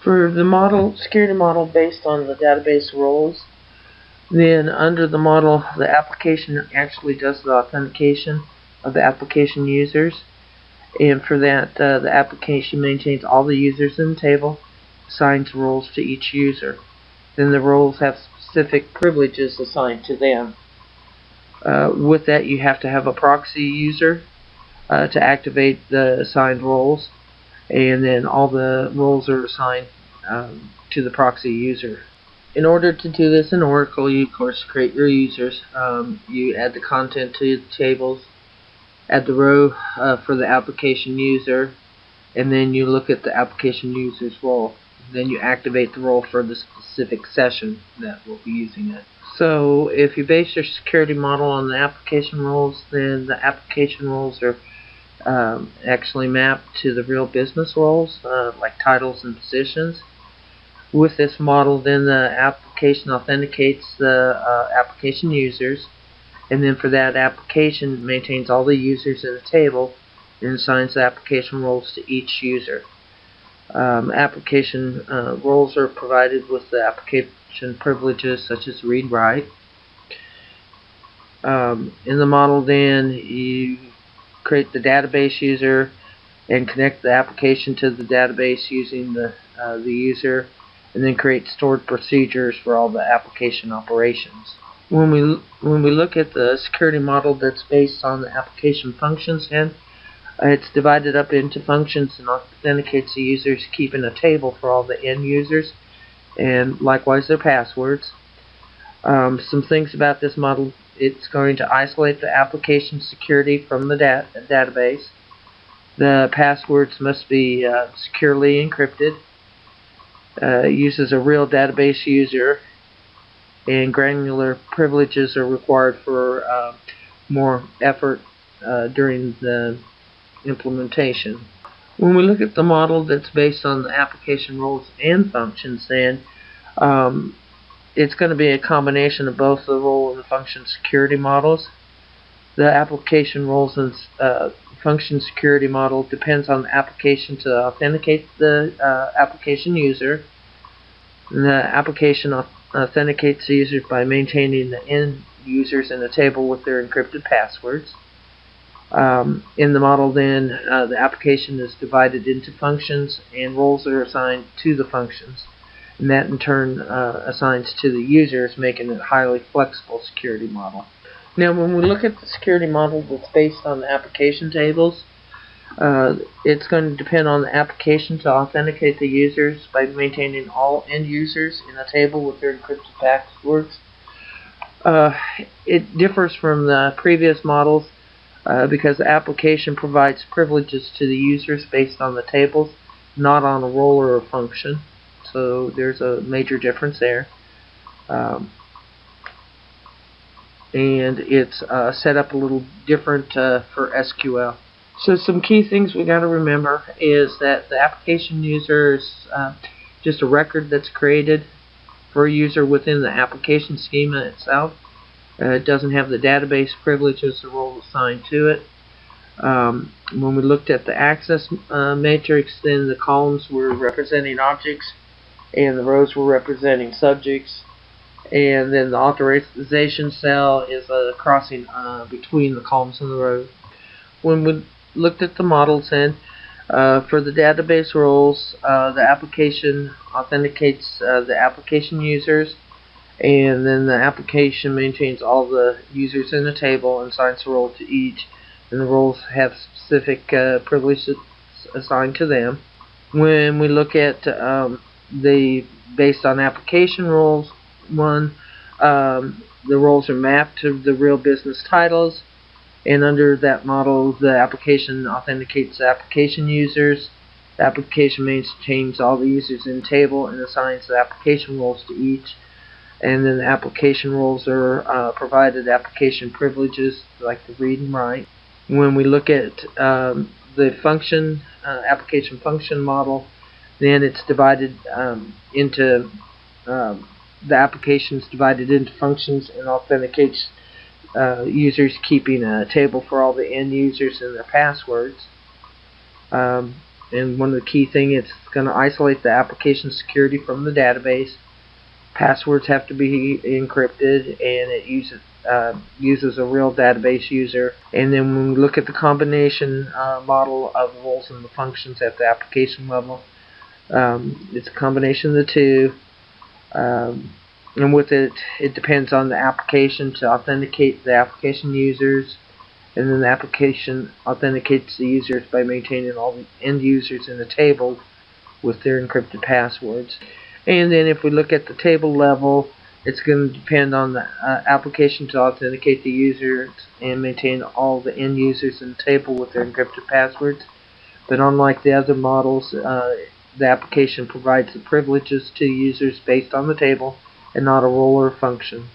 For the security model based on the database roles, then under the model, the application actually does the authentication of the application users. And for that, the application maintains all the users in the table, assigns roles to each user. Then the roles have specific privileges assigned to them. With that, you have to have a proxy user to activate the assigned roles, and then all the roles are assigned to the proxy user. In order to do this in Oracle, you of course create your users. You add the content to the tables, add the row for the application user, and then you look at the application user's role. Then you activate the role for the specific session that will be using it. So if you base your security model on the application roles, then the application roles are actually mapped to the real business roles, like titles and positions. With this model, then the application authenticates the application users, and then for that application maintains all the users in the table and assigns the application roles to each user. Application roles are provided with the application privileges such as read-write. In the model, then you create the database user and connect the application to the database using the user, and then create stored procedures for all the application operations. When we look at the security model that's based on the application functions, and it's divided up into functions and authenticates the users, keeping a table for all the end users and likewise their passwords. Some things about this model: it's going to isolate the application security from the database. The passwords must be securely encrypted. Uses a real database user, and granular privileges are required for more effort during the implementation. When we look at the model that's based on the application roles and functions, then it's going to be a combination of both the role and the function security models. The application roles and function security model depends on the application to authenticate the application user. And the application authenticates the users by maintaining the end users in a table with their encrypted passwords. In the model, then, the application is divided into functions, and roles are assigned to the functions, and that in turn assigns to the users, making it a highly flexible security model. Now, when we look at the security model that's based on the application tables, it's going to depend on the application to authenticate the users by maintaining all end users in a table with their encrypted passwords. It differs from the previous models because the application provides privileges to the users based on the tables, not on a role or a function. So there's a major difference there. And it's set up a little different for SQL. So some key things we got to remember is that the application user is just a record that's created for a user within the application schema itself. It doesn't have the database privileges or role assigned to it. When we looked at the access matrix, then the columns were representing objects and the rows were representing subjects. And then the authorization cell is a crossing between the columns and the rows. When we looked at the models, then for the database roles, the application authenticates the application users, and then the application maintains all the users in the table and assigns a role to each, and the roles have specific privileges assigned to them. When we look at the based on application roles, the roles are mapped to the real business titles, and under that model, the application authenticates the application users. The application maintains all the users in the table and assigns the application roles to each. And then the application roles are provided application privileges like the read and write. When we look at the function application function model, then it's divided into the application is divided into functions and authenticates users, keeping a table for all the end users and their passwords. and one of the key things, it's going to isolate the application security from the database. Passwords have to be encrypted, and it uses a real database user. And then when we look at the combination model of the roles and the functions at the application level, it's a combination of the two. And with it, it depends on the application to authenticate the application users, and then the application authenticates the users by maintaining all the end users in the table with their encrypted passwords. And then if we look at the table level, it's going to depend on the application to authenticate the users and maintain all the end users in the table with their encrypted passwords. But unlike the other models, the application provides the privileges to users based on the table and not a role or function.